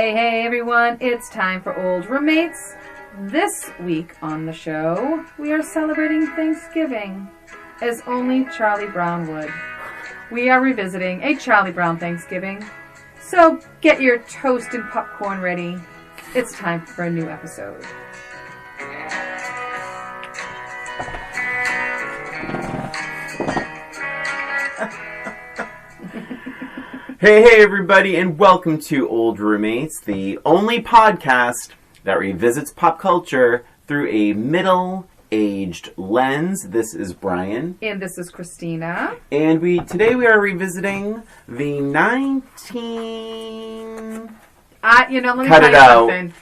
Hey everyone, it's time for Old Roommates. This week on the show, we are celebrating Thanksgiving, as only Charlie Brown would. We are revisiting a Charlie Brown Thanksgiving, so get your toast and popcorn ready. It's time for a new episode. Hey everybody, and welcome to Old Roommates, the only podcast that revisits pop culture through a middle-aged lens. This is Brian. And this is Christina. And today we are revisiting the Let me Cut tell it you out. something.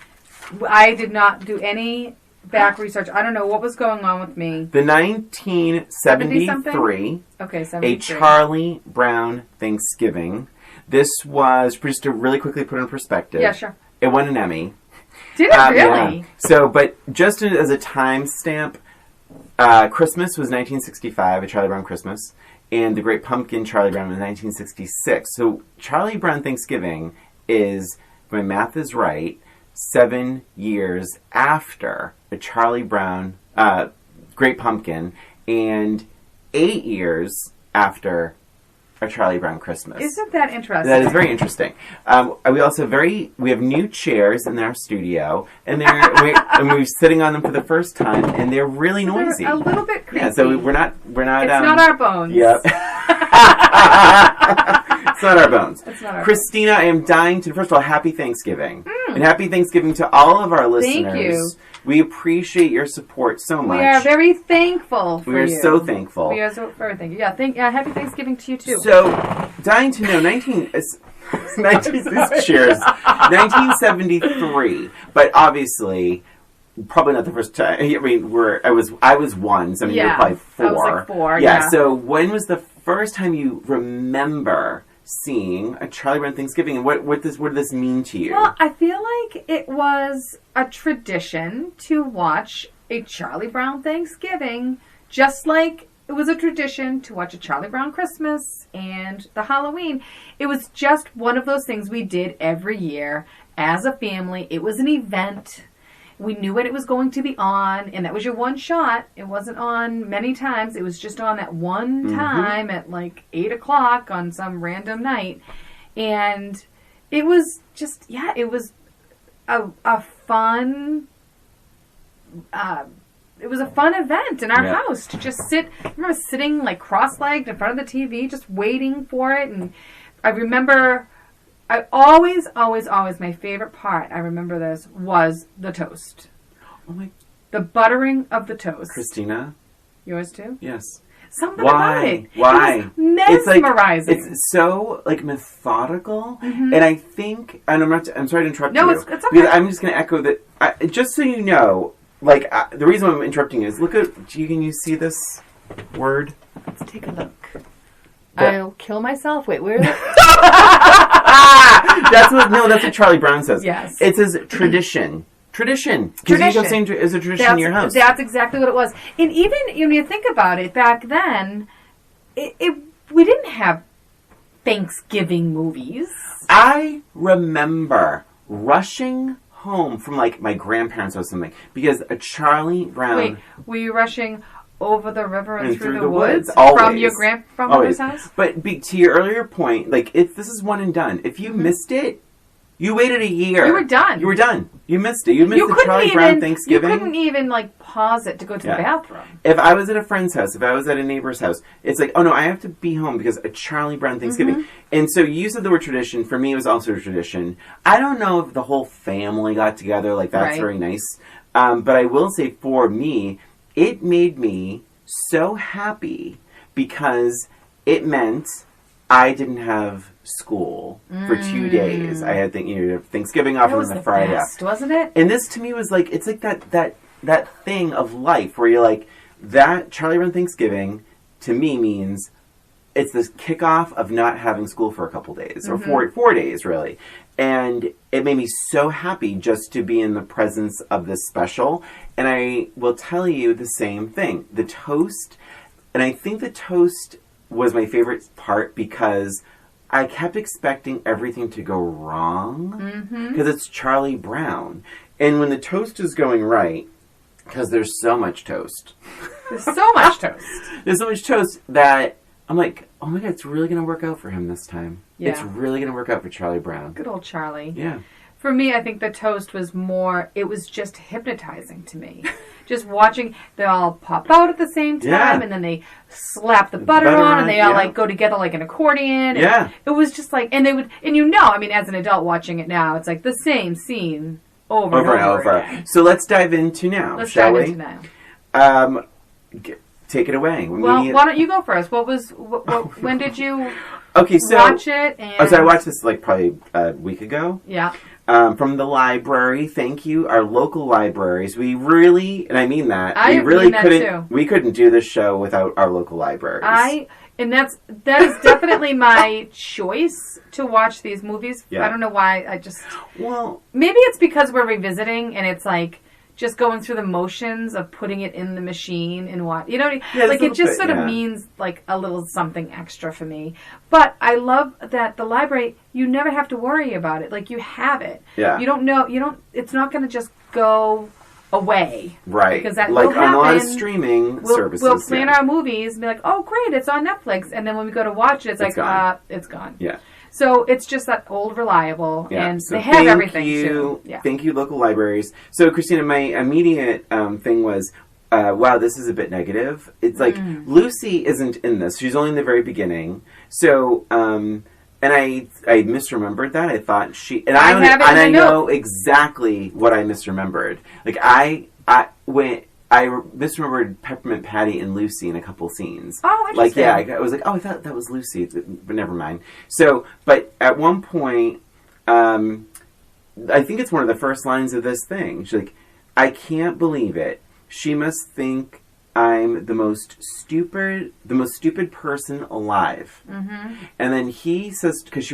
I did not do any back research. I don't know what was going on with me. The 1973, Okay, a 73. Charlie Brown Thanksgiving. This was, just to really quickly put it in perspective. Yeah, sure. It won an Emmy. Did it really? Yeah. So, but just as a timestamp, Christmas was 1965, a Charlie Brown Christmas, and The Great Pumpkin, Charlie Brown, was 1966. So, Charlie Brown Thanksgiving is, if my math is right, 7 years after a Charlie Brown Great Pumpkin, and 8 years after a Charlie Brown Christmas. Isn't that interesting? That is very interesting. We also we have new chairs in our studio, and we're sitting on them for the first time, and they're really noisy. They're a little bit creepy. Yeah, so we're not. It's not our bones. Yep. It's not our bones. It's not our Christina, I am dying to. First of all, happy Thanksgiving, and happy Thanksgiving to all of our listeners. Thank you. We appreciate your support so much. We are very thankful for you. We are so thankful. We are so very thankful. Yeah, happy Thanksgiving to you too. So, dying to know, 1973, but obviously, probably not the first time. I mean, I was one, so I mean, you're probably four. I was like 4, yeah. So, when was the first time you remember seeing a Charlie Brown Thanksgiving, and what did this mean to you? Well, I feel like it was a tradition to watch a Charlie Brown Thanksgiving, just like it was a tradition to watch a Charlie Brown Christmas and the Halloween. It was just one of those things we did every year as a family. It was an event. We knew when it was going to be on, and that was your one shot. It wasn't on many times. It was just on that one time at like 8 o'clock on some random night. And it was just, it was a fun, it was a fun event in our house to just sit. I remember sitting like cross-legged in front of the TV, just waiting for it. And I remember, my favorite part, I remember this, was the toast. Oh my. The buttering of the toast. Christina? Yours too? Yes. Something about it. Why? It was mesmerizing. It's so methodical, and I think, and I'm sorry to interrupt you. No, it's okay. Because I'm just going to echo that. Just so you know, the reason I'm interrupting you is can you see this word? Let's take a look. I'll kill myself. Wait, where is it? That's what Charlie Brown says. Yes. It says tradition. Tradition. Because you go saying is a tradition in your house. That's exactly what it was. And even when you think about it, back then, we didn't have Thanksgiving movies. I remember rushing home from my grandparents' house or something because a Charlie Brown. Wait, were you rushing over the river and through the woods always. from your grandmother's house? But to your earlier point, this is one and done. If you missed it, you waited a year. You were done. You missed it. You missed the Charlie Brown Thanksgiving. You couldn't even pause it to go to the bathroom. If I was at a friend's house, if I was at a neighbor's house, it's like, oh no, I have to be home because a Charlie Brown Thanksgiving. And so you said the word tradition. For me, it was also a tradition. I don't know if the whole family got together. That's very nice. But I will say for me, it made me so happy because it meant I didn't have school for 2 days. I had Thanksgiving off and then the Friday off. Wasn't it? And this to me was it's like that thing of life where you're like, that Charlie Brown Thanksgiving to me means it's this kickoff of not having school for a couple days or 4 days really. And it made me so happy just to be in the presence of this special. And I will tell you the same thing. The toast, and I think the toast was my favorite part because I kept expecting everything to go wrong because it's Charlie Brown. And when the toast is going right, because there's so much toast. There's so much toast. There's so much toast that I'm like, oh my God, it's really going to work out for him this time. Yeah. It's really going to work out for Charlie Brown. Good old Charlie. Yeah. For me, I think the toast was more, it was just hypnotizing to me. Just watching, they all pop out at the same time, and then they slap the butter on, and they all like go together like an accordion. And it was just like, and they would, and I mean, as an adult watching it now, it's like the same scene over and over again. So let's dive into now, let's shall dive we? into now. Take it away. Well, why don't you go first? When did you watch it? And... so I watched this like probably a week ago. Yeah. From the library. Thank you, our local libraries. We really, and I mean that, we couldn't do this show without our local libraries. That is definitely my choice to watch these movies. Yeah. I don't know why. Maybe it's because we're revisiting and it's like just going through the motions of putting it in the machine and like it just sort of means like a little something extra for me. But I love that the library, you never have to worry about it. Like you have it. Yeah. You don't know, it's not going to just go away. Right. Because that like will happen. On a lot of streaming services. We'll plan our movies and be like, oh great, it's on Netflix. And then when we go to watch it, it's gone. It's gone. Yeah. So it's just that old reliable, and so they have everything too. Yeah. Thank you, local libraries. So, Christina, my immediate thing was, wow, this is a bit negative. It's like, Lucy isn't in this. She's only in the very beginning. So, and I misremembered that. I thought I know exactly what I misremembered. Like, I misremembered Peppermint Patty and Lucy in a couple scenes. Oh, interesting. Like, yeah, I was like, oh, I thought that was Lucy, but never mind. So, but at one point, I think it's one of the first lines of this thing. She's like, I can't believe it. She must think I'm the most stupid person alive. Mm-hmm. And then he says, because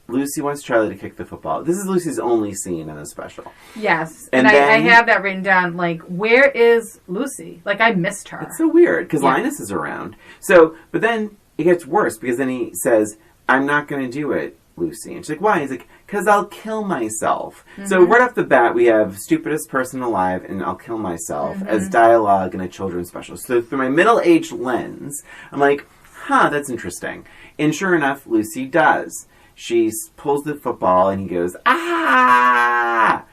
Lucy wants Charlie to kick the football. This is Lucy's only scene in the special. Yes. And I have that written down, like, where is Lucy? Like, I missed her. It's so weird, because Linus is around. So, but then it gets worse, because then he says, I'm not going to do it, Lucy. And she's like, why? He's like, because I'll kill myself. Mm-hmm. So right off the bat, we have stupidest person alive and I'll kill myself as dialogue in a children's special. So through my middle-aged lens, I'm like, that's interesting. And sure enough, Lucy does. She pulls the football and he goes, ah!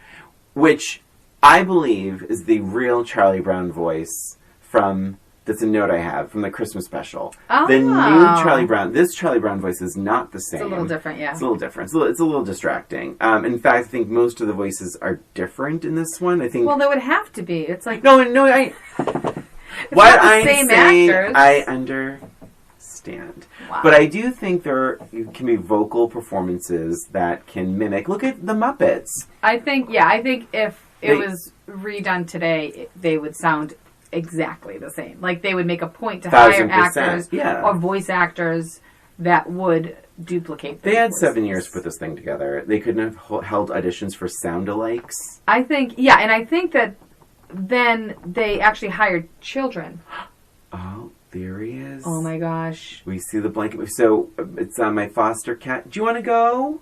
Which I believe is the real Charlie Brown voice that's a note I have from the Christmas special. Oh. The new Charlie Brown, this Charlie Brown voice is not the same. It's a little different, yeah. It's a little different. It's a little distracting. In fact, I think most of the voices are different in this one. I think. Well, they would have to be. It's like. No, what I'm saying, actors. I understand. Wow. But I do think there can be vocal performances that can mimic. Look at the Muppets. I think if it was redone today, they would sound exactly the same. Like they would make a point to hire actors or voice actors that would duplicate. They had 7 years to put this thing together. They couldn't have held auditions for sound-alikes. I think, and I think that then they actually hired children. Oh. There he is. Oh my gosh. We see the blanket. So it's my foster cat. Do you want to go?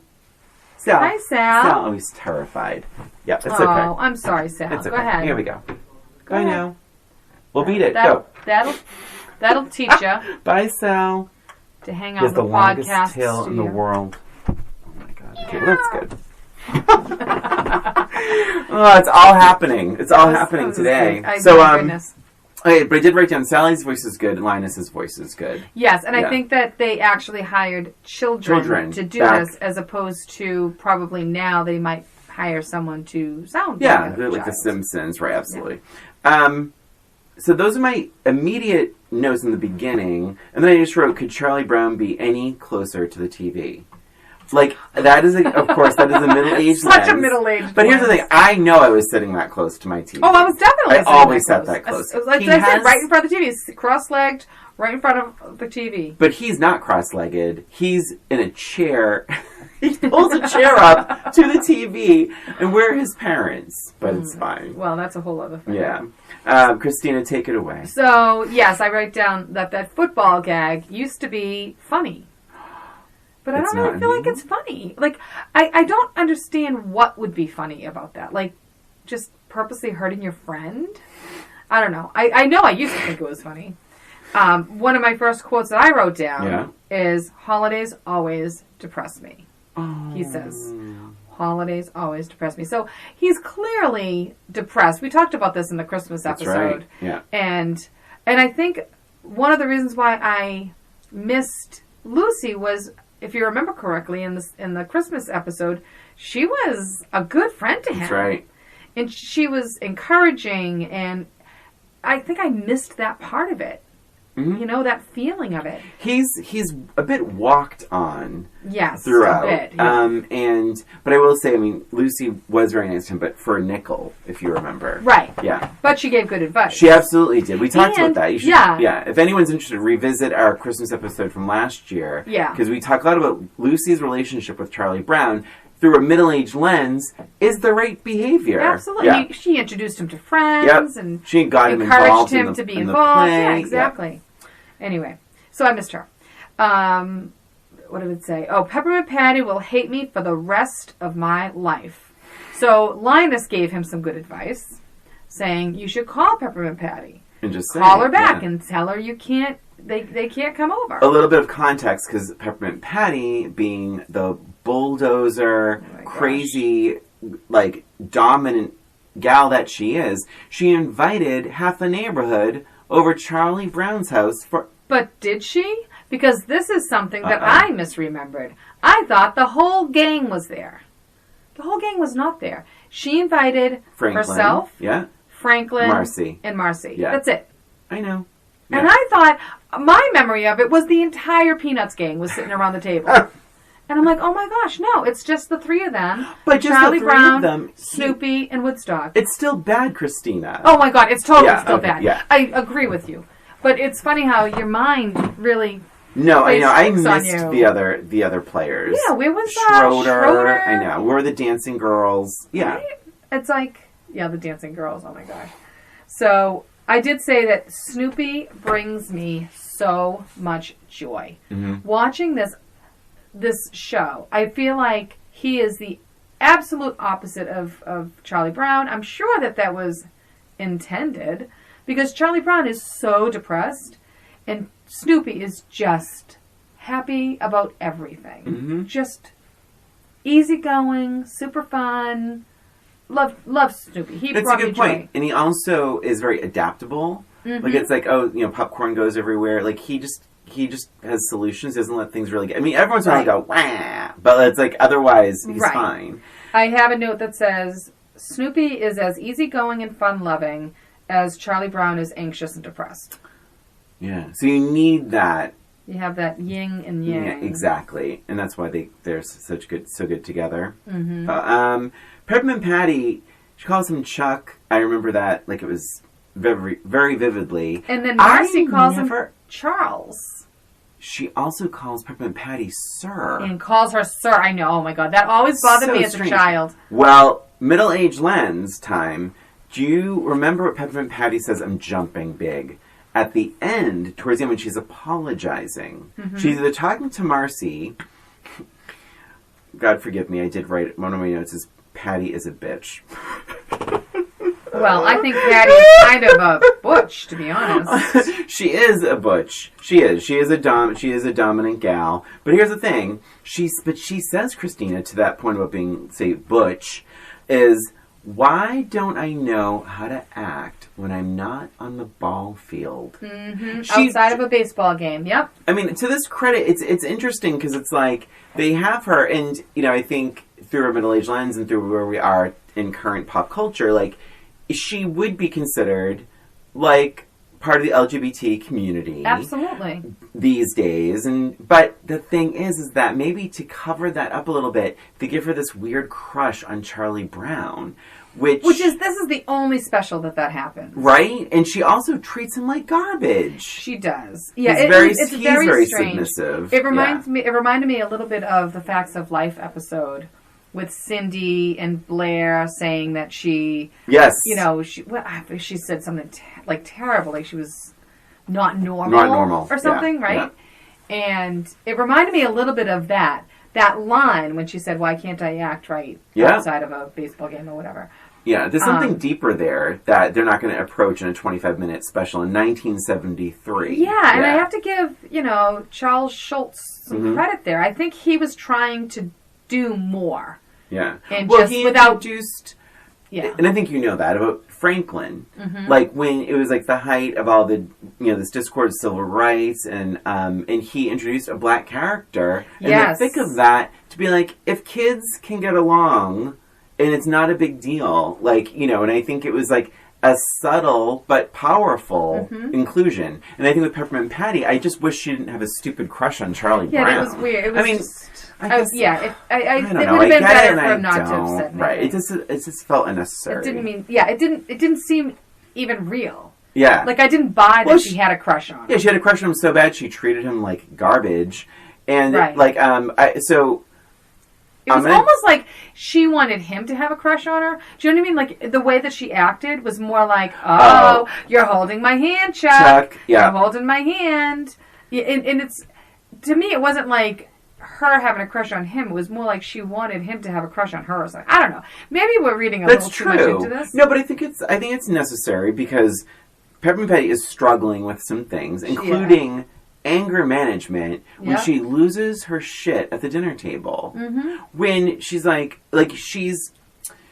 Sal. Hi, Sal. Oh, he's terrified. Yeah, it's okay. Oh, I'm sorry, Sal. It's okay. Go ahead. Here we go. Go now. We'll beat it. Go. That'll teach you. Bye, Sal. To hang out in the podcast longest tail studio. in the world. Oh my God. Okay, well, that's good. Oh, it's all happening. It's all happening today. Goodness. Okay, but I did write down Sally's voice is good, Linus's voice is good. Yes, and I think that they actually hired children to do this, as opposed to probably now they might hire someone to sound like The Simpsons, right, absolutely. Yeah. So those are my immediate notes in the beginning, and then I just wrote, could Charlie Brown be any closer to the TV? Like, that is, of course, that is a middle-aged Such a middle-aged But here's the thing. I know I was sitting that close to my TV. Oh, I was definitely I always sat that close. I said right in front of the TV. He's cross-legged, right in front of the TV. But he's not cross-legged. He's in a chair. He pulls a chair up to the TV, and we're his parents. But it's fine. Well, that's a whole other thing. Yeah. Christina, take it away. So, yes, I write down that football gag used to be funny. But I don't really feel like it's funny. Like, I don't understand what would be funny about that. Like, just purposely hurting your friend? I don't know. I know I used to think it was funny. One of my first quotes that I wrote down is, holidays always depress me. Oh. He says, holidays always depress me. So he's clearly depressed. We talked about this in the Christmas episode. That's right. Yeah. And I think one of the reasons why I missed Lucy was, if you remember correctly, in the Christmas episode, she was a good friend to him. That's right. And she was encouraging, and I think I missed that part of it. Mm-hmm. You know, that feeling of it. He's a bit walked on. Yes, throughout. A bit. Yeah. But I will say, I mean, Lucy was very nice to him, but for a nickel, if you remember. Right. Yeah. But she gave good advice. She absolutely did. We talked about that. You should, yeah. Yeah. If anyone's interested, revisit our Christmas episode from last year. Yeah. Because we talk a lot about Lucy's relationship with Charlie Brown through a middle-aged lens is the right behavior. Absolutely. Yeah. She introduced him to friends and she got him encouraged involved him to be involved. Yeah, exactly. Yeah. Anyway, so I missed her. What did it say? Oh, Peppermint Patty will hate me for the rest of my life. So Linus gave him some good advice, saying you should call Peppermint Patty and just call her back and tell her you can't. They can't come over. A little bit of context, because Peppermint Patty, being the bulldozer, crazy, like dominant gal that she is, she invited half the neighborhood over Charlie Brown's house for. But did she? Because this is something that I misremembered. I thought the whole gang was there. The whole gang was not there. She invited herself, Franklin, and Marcy. Yeah. That's it. I know. Yeah. And I thought, my memory of it was the entire Peanuts gang was sitting around the table. And I'm like, oh my gosh, no, it's just the three of them. But just Charlie the three Brown, of them. Snoopy, and Woodstock. It's still bad, Christina. Oh my God, it's totally still bad. Yeah. I agree with you. But it's funny how your mind really... No, I know. I missed the other players. Yeah, where was Schroeder? I know. We're the dancing girls. Yeah. Right? It's like, the dancing girls. Oh my gosh. So I did say that Snoopy brings me so much joy. Mm-hmm. Watching this show, I feel like he is the absolute opposite of Charlie Brown. I'm sure that was intended, because Charlie Brown is so depressed, and Snoopy is just happy about everything. Mm-hmm. Just easygoing, super fun. Love Snoopy. That's a good point. And he also is very adaptable. Mm-hmm. Like, it's like, popcorn goes everywhere. Like, he just has solutions. He doesn't let things really get... I mean, everyone's going to go, wah! But it's like, otherwise, he's fine. I have a note that says, Snoopy is as easygoing and fun-loving as Charlie Brown is anxious and depressed. Yeah. So you need that. You have that yin and yang. Yeah, exactly. And that's why they're so good together. Mm-hmm. Peppermint Patty, she calls him Chuck. I remember that, like, it was very, very vividly. And then Marcy calls him Charles. She also calls Peppermint Patty Sir. And calls her Sir. I know. Oh, my God. That always bothered me as a child. Well, middle-aged lens time. Do you remember what Peppermint Patty says? I'm jumping big. At the end, towards the end, when she's apologizing, mm-hmm. she's either talking to Marcy. God forgive me, I did write, one of my notes is, Patty is a bitch. Well, I think Patty is kind of a butch, to be honest. She is a butch. She is. She is a dominant gal. But here's the thing. She says, Christina, to that point about being, say, butch, is, why don't I know how to act when I'm not on the ball field? Mm-hmm. Outside of a baseball game, yep. I mean, to this credit, it's interesting because it's like, they have her, and, I think through her middle-aged lens and through where we are in current pop culture, like, she would be considered, like, part of the LGBT community. Absolutely. These days. But the thing is that maybe to cover that up a little bit, they give her this weird crush on Charlie Brown. This is the only special that happens. Right? And she also treats him like garbage. She does. Yeah, it's very strange. Submissive. It reminded me a little bit of the Facts of Life episode with Cindy and Blair saying that she... Yes. She said something terrible, like she was not normal. Or something, right? And it reminded me a little bit of that line when she said, "Why can't I act right outside of a baseball game or whatever?" Yeah, there's something deeper there that they're not going to approach in a 25-minute special in 1973. Yeah, and I have to give, Charles Schulz some credit there. I think he was trying to do more. Yeah. And he introduced... Yeah. And I think you know that about Franklin. Like, when it was, like, the height of all the, this discord of civil rights, and he introduced a black character. And the thick of that, to be like, if kids can get along... And it's not a big deal. Like, and I think it was like a subtle but powerful inclusion. And I think with Peppermint Patty, I just wish she didn't have a stupid crush on Charlie Brown. Yeah, it was weird. It was I don't know. It would have been better for him not to have said right. It just felt unnecessary. It didn't mean, it didn't seem even real. Yeah. Like, I didn't buy that she had a crush on him. Yeah, she had a crush on him so bad she treated him like garbage. And, it was almost like she wanted him to have a crush on her. Do you know what I mean? Like, the way that she acted was more like, you're holding my hand, Chuck. Yeah. You're holding my hand. And it's, to me, it wasn't like her having a crush on him. It was more like she wanted him to have a crush on her. So, I don't know. Maybe we're reading a little too much into this. No, but I think it's necessary because Peppermint Patty is struggling with some things, including... anger management when she loses her shit at the dinner table. When she's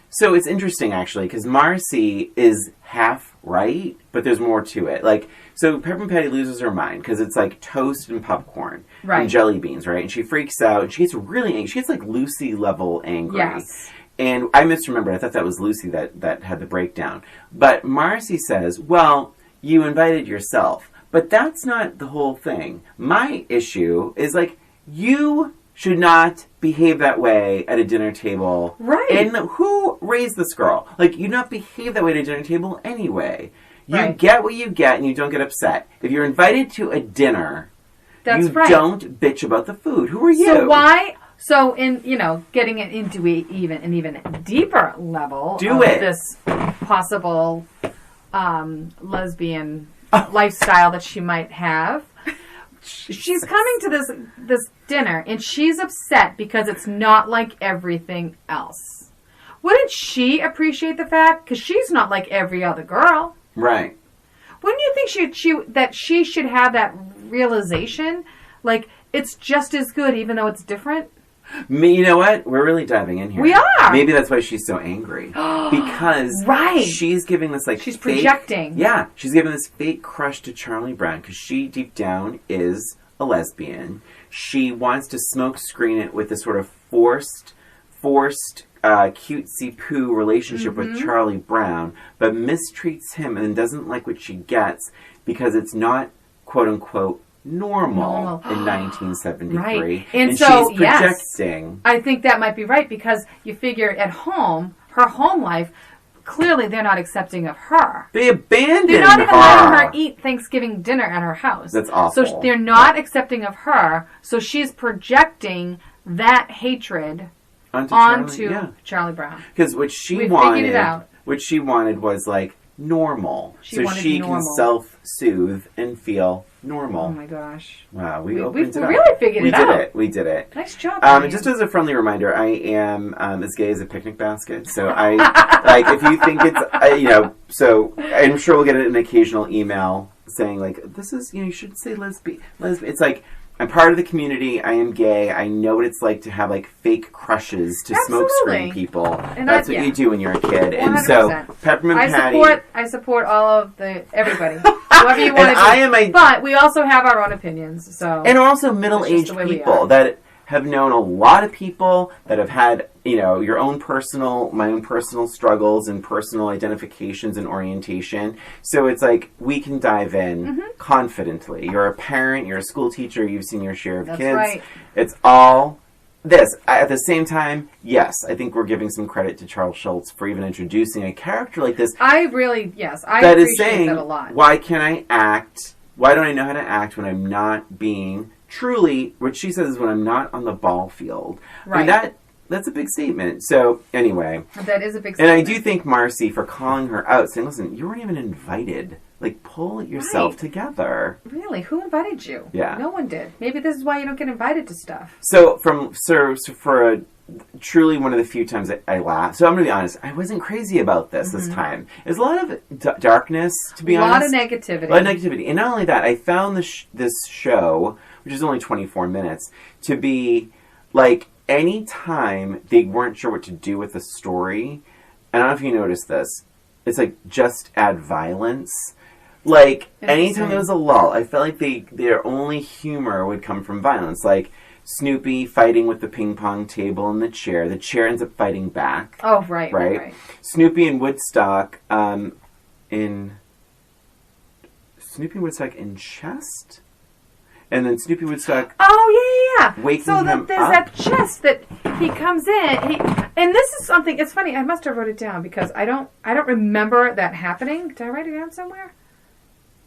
so it's interesting actually because Marcy is half right, but there's more to it. Like, so Peppermint Patty loses her mind because it's like toast and popcorn and jelly beans, right? And she freaks out and she gets really angry. She gets like Lucy level angry. Yes. And I misremembered. I thought that was Lucy that had the breakdown. But Marcy says, well, you invited yourself. But that's not the whole thing. My issue is, like, you should not behave that way at a dinner table. Right. And who raised this girl? Like, you not behave that way at a dinner table anyway. You get what you get and you don't get upset. If you're invited to a dinner, you don't bitch about the food. Who are you? So why... So, getting it into an even deeper level of this possible lesbian... lifestyle that she might have. She's coming to this dinner and she's upset because it's not like everything else. Wouldn't she appreciate the fact? Because she's not like every other girl. Right. Wouldn't you think that she should have that realization? Like, it's just as good even though it's different? You know what? We're really diving in here. We are. Maybe that's why she's so angry. Because she's giving this she's projecting. Yeah, she's giving this fake crush to Charlie Brown because she deep down is a lesbian. She wants to smoke screen it with this sort of forced cutesy poo relationship with Charlie Brown, but mistreats him and doesn't like what she gets because it's not quote unquote normal in 1973. Right. And so, she's projecting. I think that might be right because you figure at home, her home life, clearly they're not accepting of her. They abandoned her. They're not even letting her eat Thanksgiving dinner at her house. That's awful. So they're not accepting of her, so she's projecting that hatred onto Charlie Brown. Because what she wanted was like normal. So she can self-soothe and feel normal. Oh my gosh. Wow, we really figured it out. We did it. Nice job. Just as a friendly reminder, I am as gay as a picnic basket. So I like if you think it's so I'm sure we'll get an occasional email saying like this is you should say lesbian. It's like I'm part of the community. I am gay. I know what it's like to have like fake crushes to smoke screen people. And that's what you do when you're a kid. 100%. And so Peppermint Patty. I support all of everybody. Whoever you want to be. But we also have our own opinions. So and also middle-aged people that have known a lot of people that have had my own personal struggles and personal identifications and orientation. So it's like we can dive in confidently. You're a parent, you're a school teacher, you've seen your share of kids. Right. It's all this. At the same time, yes, I think we're giving some credit to Charles Schulz for even introducing a character like this. I appreciate that a lot. Why can't I act? Why don't I know how to act when I'm not being truly, what she says is when I'm not on the ball field. Right. I mean, that's a big statement. So, anyway. That is a big statement. And I do thank Marcy for calling her out, saying, listen, you weren't even invited. Like, pull yourself together. Really? Who invited you? Yeah. No one did. Maybe this is why you don't get invited to stuff. So, for truly one of the few times I laughed. So, I'm going to be honest. I wasn't crazy about this time. There's a lot of darkness, to be honest. A lot of negativity. A lot of negativity. And not only that, I found this show, which is only 24 minutes, to be, like, any time they weren't sure what to do with the story, and I don't know if you noticed this, it's like, just add violence. Like, anytime there was a lull, I felt like their only humor would come from violence. Like, Snoopy fighting with the ping pong table and the chair ends up fighting back. Oh, right. Snoopy and Woodstock in chest? And then Snoopy Woodstock. Oh, yeah. Waking so him there's up. that chest that he comes in. And this is something. It's funny. I must have wrote it down because I don't remember that happening. Did I write it down somewhere?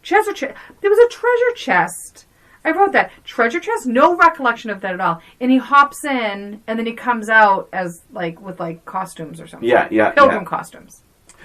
Treasure chest. There was a treasure chest. I wrote that treasure chest. No recollection of that at all. And he hops in, and then he comes out as with costumes or something. Yeah. Pilgrim costumes.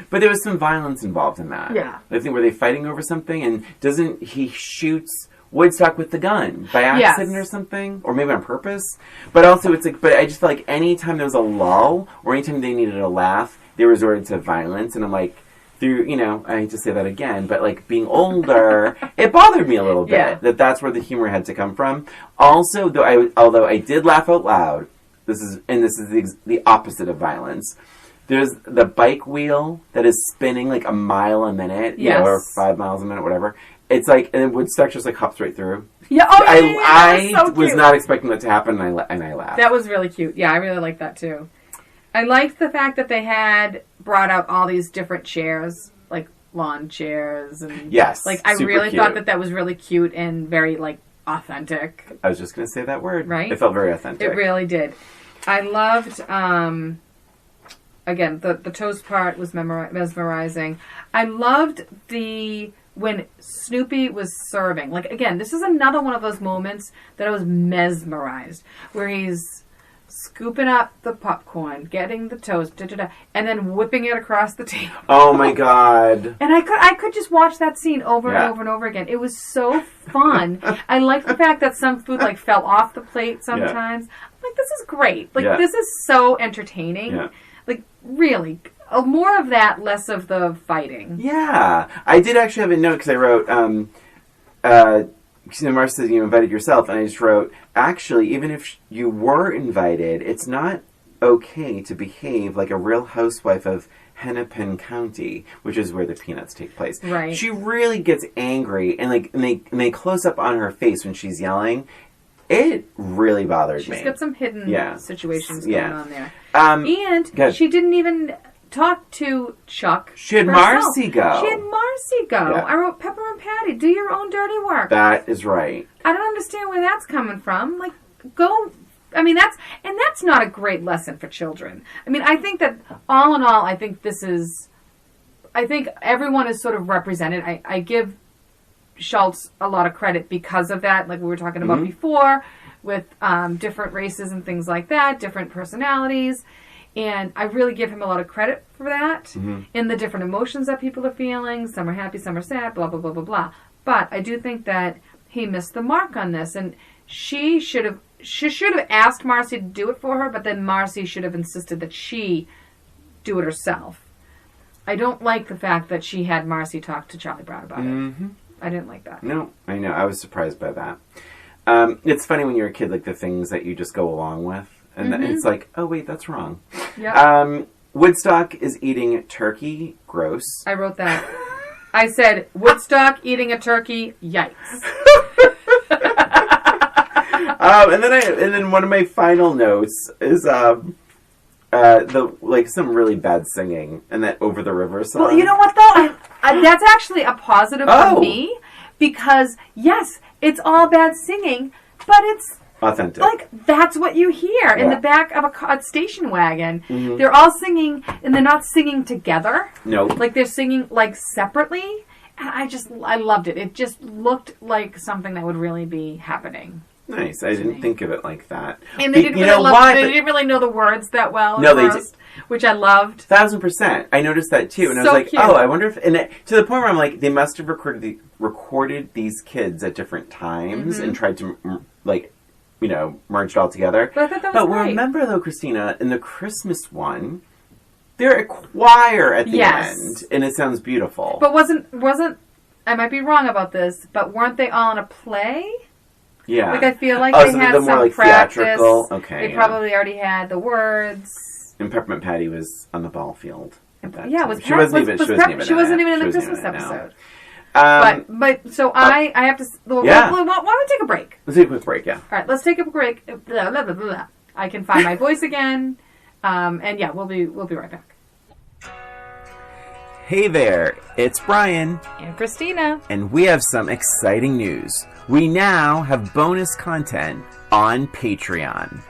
But there was some violence involved in that. Yeah. I think were they fighting over something, and doesn't he shoots Woodstock with the gun by accident or something, or maybe on purpose. But also, it's like, but I just felt like anytime there was a lull or anytime they needed a laugh, they resorted to violence, and I'm like, through I hate to say that again, but like being older, it bothered me a little bit that's where the humor had to come from. Also, although I did laugh out loud, this is the opposite of violence. There's the bike wheel that is spinning like a mile a minute, or 5 miles a minute, whatever. It's like, and then Woodstock just like hops right through. Yeah, I was not expecting that to happen, and I laughed. That was really cute. Yeah, I really liked that too. I liked the fact that they had brought out all these different chairs, like lawn chairs, and I really thought that was really cute and very authentic. I was just going to say that word. Right? It felt very authentic. It really did. I loved. Again, the toast part was mesmerizing. I loved when Snoopy was serving. Again, this is another one of those moments that I was mesmerized, where he's scooping up the popcorn, getting the toast, and then whipping it across the table. Oh my God. And I could just watch that scene over and over and over again. It was so fun. I liked the fact that some food fell off the plate sometimes. I'm like, this is great. This is so entertaining. Yeah. Really, more of that, less of the fighting. Yeah. I did actually have a note because I wrote, Christina Marsh says you invited yourself, and I just wrote, actually, even if you were invited, it's not okay to behave like a real housewife of Hennepin County, which is where the Peanuts take place. Right. She really gets angry, and they close up on her face when she's yelling. It really bothered me. She's got some hidden situations going on there. And she didn't even talk to Chuck. She had Marcy go. Yeah. I wrote, Peppermint Patty, do your own dirty work. That is right. I don't understand where that's coming from. Go. I mean, that's not a great lesson for children. I mean, I think that all in all, I think everyone is sort of represented. I give Schulz a lot of credit because of that, like we were talking about before, with different races and things like that, different personalities. And I really give him a lot of credit for that in the different emotions that people are feeling. Some are happy, some are sad, blah, blah, blah, blah, blah. But I do think that he missed the mark on this. And she should have asked Marcy to do it for her, but then Marcy should have insisted that she do it herself. I don't like the fact that she had Marcy talk to Charlie Brown about it. I didn't like that. No, I know. I was surprised by that. It's funny when you're a kid, the things that you just go along with. And it's like, oh, wait, that's wrong. Yep. Woodstock is eating turkey. Gross. I wrote that. I said, Woodstock eating a turkey. Yikes. And then one of my final notes is some really bad singing and that Over the River song. Well, you know what though? That's actually a positive for me because yes, it's all bad singing, but it's authentic. That's what you hear in the back of a station wagon. They're all singing, and they're not singing together. No. They're singing, separately. And I loved it. It just looked like something that would really be happening. Nice. I didn't think of it like that. And they didn't really know the words that well at first, which I loved. 1,000%. I noticed that too. And I was like, cute. Oh, I wonder if... And to the point where I'm like, they must have recorded these kids at different times and tried to, like, you know, merge it all together. But I thought that was great. Remember, though, Christina, in the Christmas one, they're a choir at the end. And it sounds beautiful. But wasn't... I might be wrong about this, but weren't they all in a play? Yeah. Like, I feel like they had some like practice. Theatrical. Okay. They probably already had the words. And Peppermint Patty was on the ball field. She wasn't even in the Christmas episode. So I have to... Why don't we take a break? Let's take a quick break, yeah. All right, let's take a break. Blah, blah, blah, blah. I can find my voice again. And yeah, we'll be right back. Hey there, it's Brian. And Christina. And we have some exciting news. We now have bonus content on Patreon.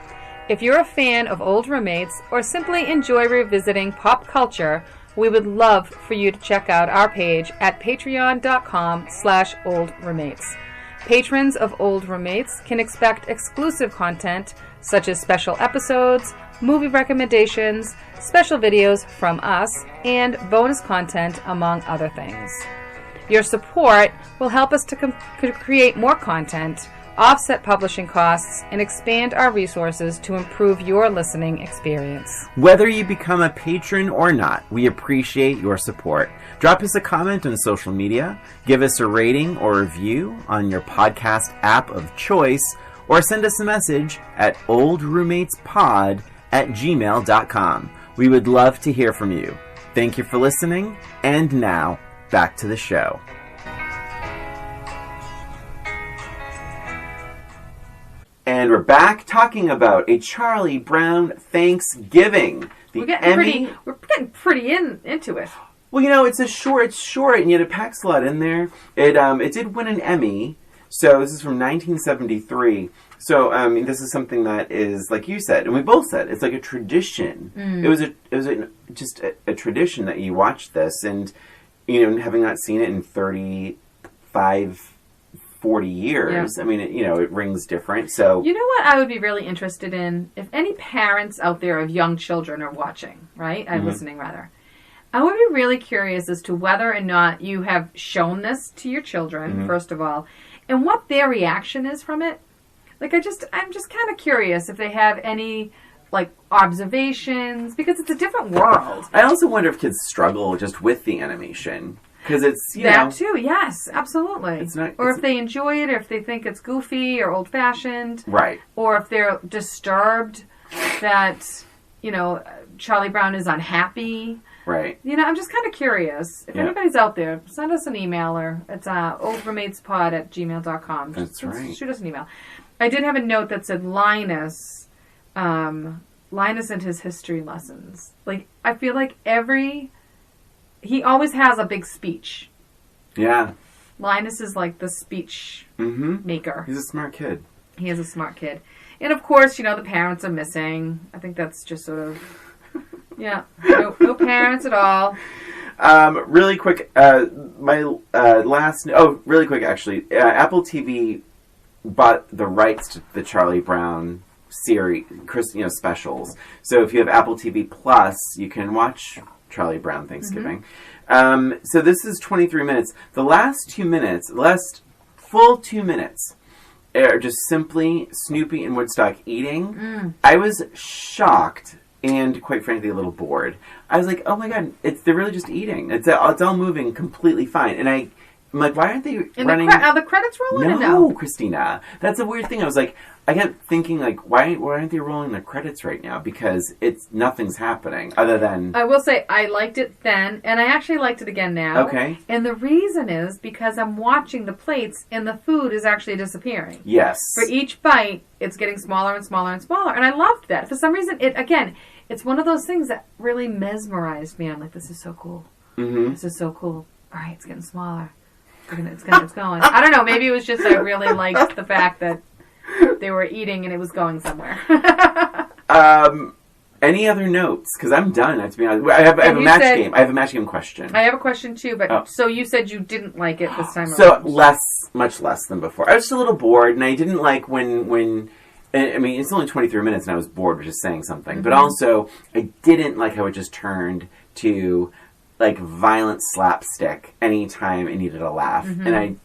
If you're a fan of old roommates or simply enjoy revisiting pop culture, we would love for you to check out our page at patreon.com/oldroommates. Patrons of Old Roommates can expect exclusive content such as special episodes, movie recommendations, special videos from us, and bonus content, among other things. Your support will help us to create more content, offset publishing costs, and expand our resources to improve your listening experience. Whether you become a patron or not, we appreciate your support. Drop us a comment on social media, give us a rating or review on your podcast app of choice, or send us a message at oldroommatespod@gmail.com. We would love to hear from you. Thank you for listening, and now, back to the show. And we're back talking about a Charlie Brown Thanksgiving. We're getting pretty into it. Well, you know, it's short, and yet it packs a lot in there. It did win an Emmy. So this is from 1973. So this is something that is, like you said, and we both said, it's like a tradition. It was just a tradition that you watch this, and you know, having not seen it in 35, 40 years, I mean, it rings different. So you know what I would be really interested in, if any parents out there of young children are watching, right? Listening rather. I would be really curious as to whether or not you have shown this to your children, first of all, and what their reaction is from it. Like, I'm just kind of curious if they have any, like, observations, because it's a different world. I also wonder if kids struggle just with the animation, because it's, that too, yes, absolutely. If they enjoy it, or if they think it's goofy or old-fashioned. Right. Or if they're disturbed that, Charlie Brown is unhappy. Right. I'm just kind of curious. If anybody's out there, send us an email, or it's oldroommatespod@gmail.com. That's right. Shoot us an email. I did have a note that said Linus and his history lessons. Like, I feel like he always has a big speech. Yeah. Linus is like the speech maker. He's a smart kid. He is a smart kid. And of course, the parents are missing. I think that's just sort of... Yeah, no parents at all. Really quick, really quick actually. Apple TV bought the rights to the Charlie Brown series, specials. So if you have Apple TV Plus, you can watch Charlie Brown Thanksgiving. So this is 23 minutes. The last full 2 minutes are just simply Snoopy and Woodstock eating. I was shocked. And quite frankly, a little bored. I was like, "Oh my god, they're really just eating. It's all moving completely fine." And I'm like, "Why aren't they running?" Are the credits rolling? No, Christina. That's a weird thing. I was like, I kept thinking, like, why aren't they rolling the credits right now? Because nothing's happening other than. I will say I liked it then, and I actually liked it again now. Okay. And the reason is because I'm watching the plates, and the food is actually disappearing. Yes. For each bite, it's getting smaller and smaller and smaller, and I loved that. For some reason, it's one of those things that really mesmerized me. I'm like, this is so cool. This is so cool. All right, it's getting smaller. It's going. I don't know. Maybe it was just I really liked the fact that they were eating and it was going somewhere. Any other notes? Because I'm done. I have to be honest. I have a match game. I have a match game question. I have a question too, but so you said you didn't like it this time around. So much less than before. I was just a little bored, and I didn't like when. I mean, it's only 23 minutes, and I was bored with just saying something. Mm-hmm. But also, I didn't like how it just turned to like violent slapstick anytime it needed a laugh. Mm-hmm.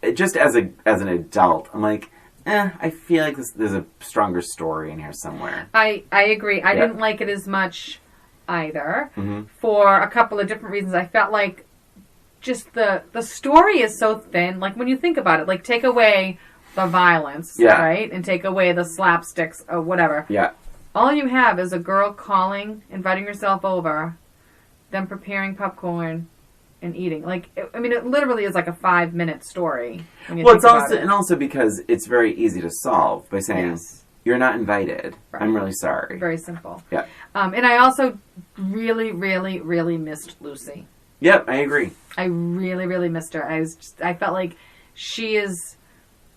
And just as an adult, I'm like, I feel like there's a stronger story in here somewhere. I agree. I didn't like it as much either, for a couple of different reasons. I felt like just the story is so thin. Like, when you think about it, like, take away the violence, right? And take away the slapsticks or whatever. Yeah. All you have is a girl calling, inviting herself over, them preparing popcorn, and eating. Like, I mean, it literally is like a 5-minute story. Well, it's also because it's very easy to solve by saying, you're not invited. Right. I'm really sorry. Very simple. Yeah. And I also really, really, really missed Lucy. Yep, I agree. I really, really missed her. I felt like she is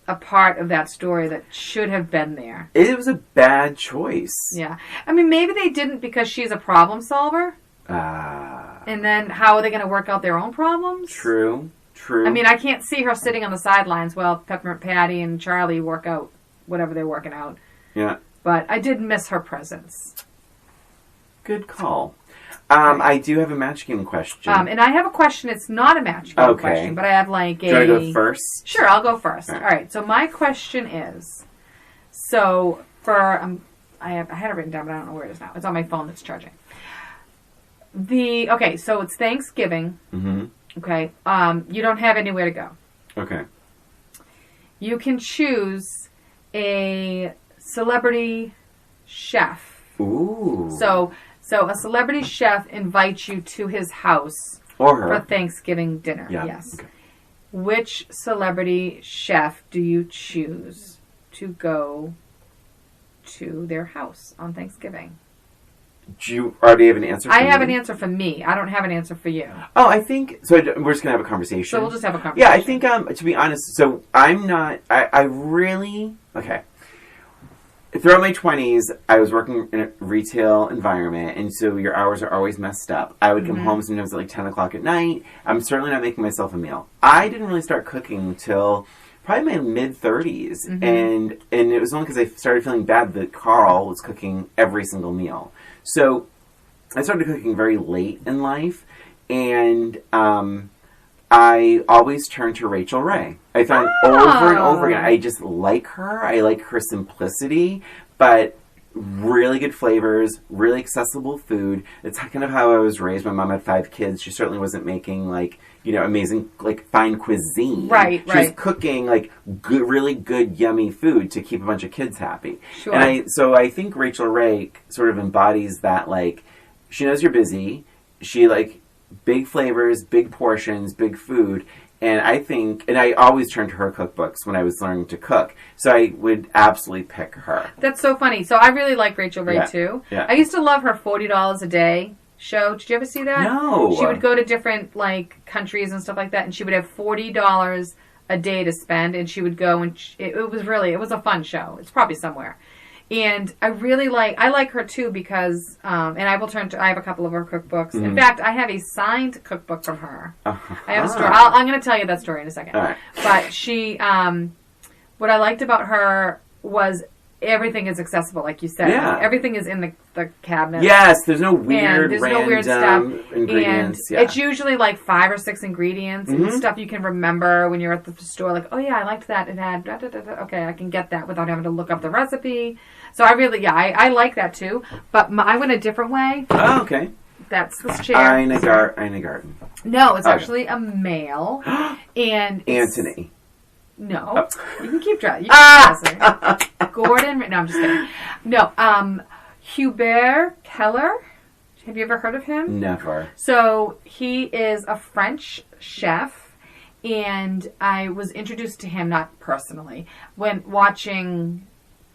a part of that story that should have been there. It was a bad choice. Yeah. I mean, maybe they didn't because she's a problem solver. And then how are they going to work out their own problems? True. I mean, I can't see her sitting on the sidelines while Peppermint Patty and Charlie work out whatever they're working out. Yeah. But I did miss her presence. Good call. I do have a match game question. And I have a question. It's not a match game question, but I have like a... Do you want to go first? Sure, I'll go first. All right. So my question is, so for... I had it written down, but I don't know where it is now. It's on my phone that's charging. Okay, so it's Thanksgiving. Mm-hmm. Okay. You don't have anywhere to go. Okay. You can choose a celebrity chef. Ooh. So a celebrity chef invites you to his house or her for Thanksgiving dinner. Yeah. Yes. Okay. Which celebrity chef do you choose to go to their house on Thanksgiving? Do you already have an answer for I have an answer for me. I don't have an answer for you. Oh, I think... So we're just going to have a conversation. So we'll just have a conversation. Yeah, I think, to be honest, so I'm not... I really... Okay. Throughout my 20s, I was working in a retail environment, and so your hours are always messed up. I would come home sometimes at like 10 o'clock at night. I'm certainly not making myself a meal. I didn't really start cooking until probably my mid-30s, and it was only because I started feeling bad that Carl was cooking every single meal. So I started cooking very late in life, and I always turned to Rachel Ray. I found over and over again, I just like her. I like her simplicity, but really good flavors, really accessible food. It's kind of how I was raised. My mom had 5 kids. She certainly wasn't making, like, you know, amazing, like, fine cuisine. Right. She was cooking, like, good, really good, yummy food to keep a bunch of kids happy. Sure. And so I think Rachel Ray sort of embodies that, like, she knows you're busy. She, like, big flavors, big portions, big food. And I think, and I always turned to her cookbooks when I was learning to cook. So I would absolutely pick her. That's so funny. So I really like Rachel Ray, too. Yeah. I used to love her $40 a day show. Did you ever see that? No. She would go to different, like, countries and stuff like that, and she would have $40 a day to spend, and she would go, and it was a fun show. It's probably somewhere. And I like her too because, and I have a couple of her cookbooks. Mm-hmm. In fact, I have a signed cookbook from her. I have a story. I'm going to tell you that story in a second. All right. But she, what I liked about her was everything is accessible, like you said. Yeah. Everything is in the cabinet. Yes, there's no weird, no weird stuff. Ingredients. And it's usually like 5 or 6 ingredients and stuff you can remember when you're at the store. Like, oh yeah, I liked that. It had okay, I can get that without having to look up the recipe. So I really, I like that too. But I went a different way. Oh, okay. That's this chair. Ina Garten. No, it's actually a male. And Anthony. No. You can keep driving. Gordon. No, I'm just kidding. No. Hubert Keller. Have you ever heard of him? Never. So he is a French chef, and I was introduced to him, not personally, when watching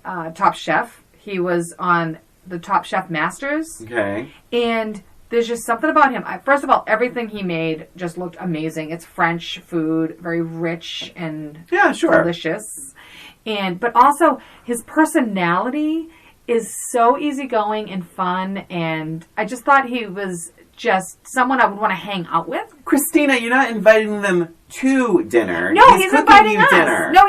Top Chef. He was on the Top Chef Masters. Okay. And there's just something about him. First of all, everything he made just looked amazing. It's French food, very rich and delicious. But also his personality is so easygoing and fun, and I just thought he was just someone I would want to hang out with. Christina, you're not inviting them to dinner. No, he's inviting us. Dinner. No,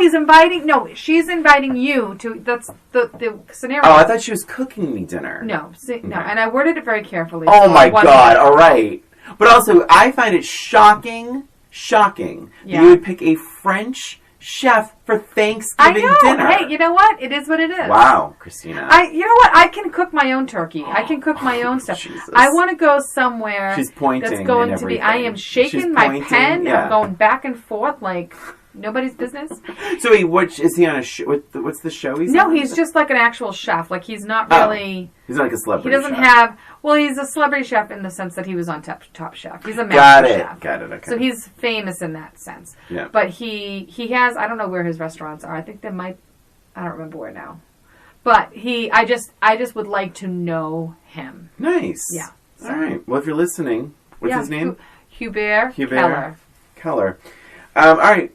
she's inviting you to, that's the scenario. Oh, I thought she was cooking me dinner. No, no, and I worded it very carefully. Oh my God, all right. But also, I find it shocking that you would pick a French chef for Thanksgiving dinner. Hey, you know what? It is what it is. Wow, Christina. You know what? I can cook my own turkey. I can cook my own stuff. Jesus. I want to go somewhere She's pointing that's going to be, I am shaking my pen. Yeah. I'm going back and forth like nobody's business. So wait, is he on a show? What's the show he's on? No, he's just like an actual chef. Like, he's not really... He's not like a celebrity He doesn't chef. have... Well, he's a celebrity chef in the sense that he was on Top Chef. He's a master chef. Got it, okay. So he's famous in that sense. Yeah. But he has... I don't know where his restaurants are. I think they might... I don't remember where now. But I just would like to know him. Nice. Yeah. So. All right. Well, if you're listening, what's his name? Hubert Keller. All right.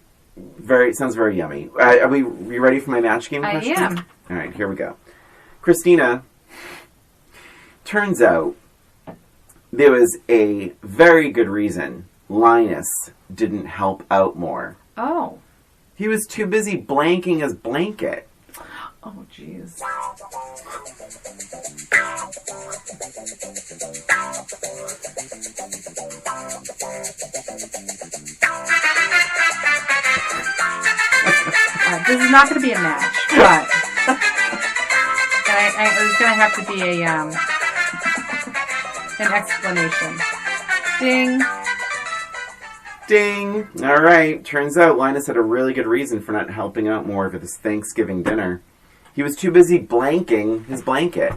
Sounds very yummy. Are you ready for my match game question? I am. All right, here we go. Christina, turns out there was a very good reason Linus didn't help out more. Oh. He was too busy blanking his blanket. Oh, jeez. This is not going to be a match, but there's going to have to be an explanation. Ding. Ding. All right. Turns out Linus had a really good reason for not helping out more for this Thanksgiving dinner. He was too busy blanking his blanket.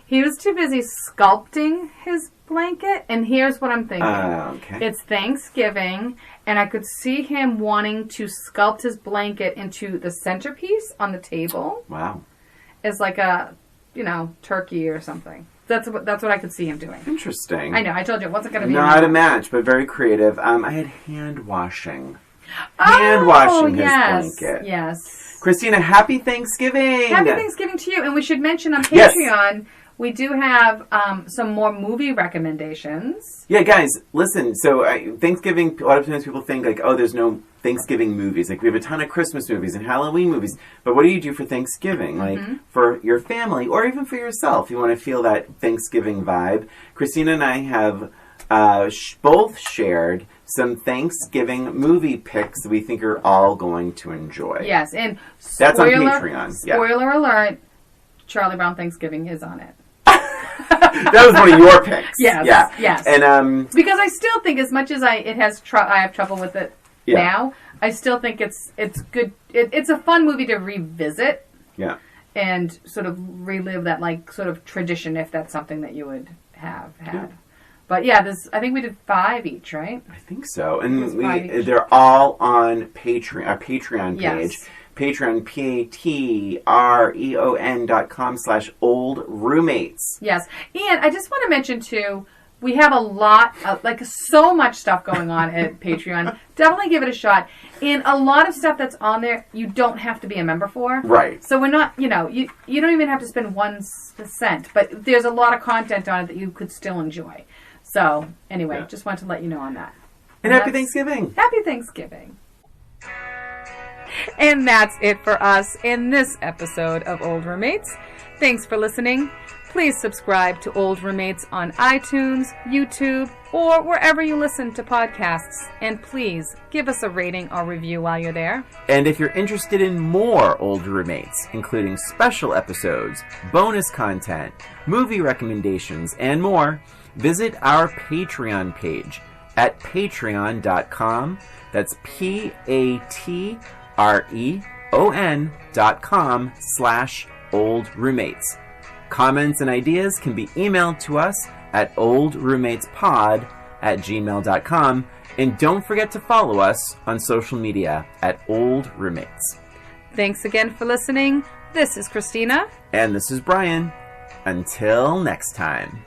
He was too busy sculpting his blanket, and here's what I'm thinking. Okay. It's Thanksgiving, and I could see him wanting to sculpt his blanket into the centerpiece on the table. Wow. As like a, turkey or something. That's what I could see him doing. Interesting. I know. I told you it wasn't going to be not a match, but very creative. I had hand washing. Hand washing his blanket. Yes. Christina, happy Thanksgiving. Happy Thanksgiving to you. And we should mention on Patreon, we do have some more movie recommendations. Yeah, guys, listen. So Thanksgiving, a lot of times people think like, oh, there's no Thanksgiving movies. Like, we have a ton of Christmas movies and Halloween movies. But what do you do for Thanksgiving? Like, for your family or even for yourself, you want to feel that Thanksgiving vibe. Christina and I have both shared some Thanksgiving movie picks that we think are all going to enjoy. Yes, and that's on Patreon. Spoiler alert, Charlie Brown Thanksgiving is on it. That was one of your picks. Yes. And because I still think, as much as I have trouble with it now, I still think it's good. It's a fun movie to revisit. Yeah. And sort of relive that sort of tradition, if that's something that you would have had. Yeah. But I think we did 5 each, right? I think so. And they're all on Patreon, our Patreon page. Yes. Patreon, patreon.com/oldroommates. Yes. And I just want to mention, too, we have a lot of, so much stuff going on at Patreon. Definitely give it a shot. And a lot of stuff that's on there, you don't have to be a member for. Right. So we're not, you don't even have to spend 1 cent. But there's a lot of content on it that you could still enjoy. So, anyway, just wanted to let you know on that. And happy Thanksgiving. Happy Thanksgiving. And that's it for us in this episode of Old Roommates. Thanks for listening. Please subscribe to Old Roommates on iTunes, YouTube, or wherever you listen to podcasts. And please give us a rating or review while you're there. And if you're interested in more Old Roommates, including special episodes, bonus content, movie recommendations, and more, visit our Patreon page at patreon.com. That's patreon.com/oldroommates. Comments and ideas can be emailed to us at oldroommatespod@gmail.com. And don't forget to follow us on social media at Old Roommates. Thanks again for listening. This is Christina. And this is Brian. Until next time.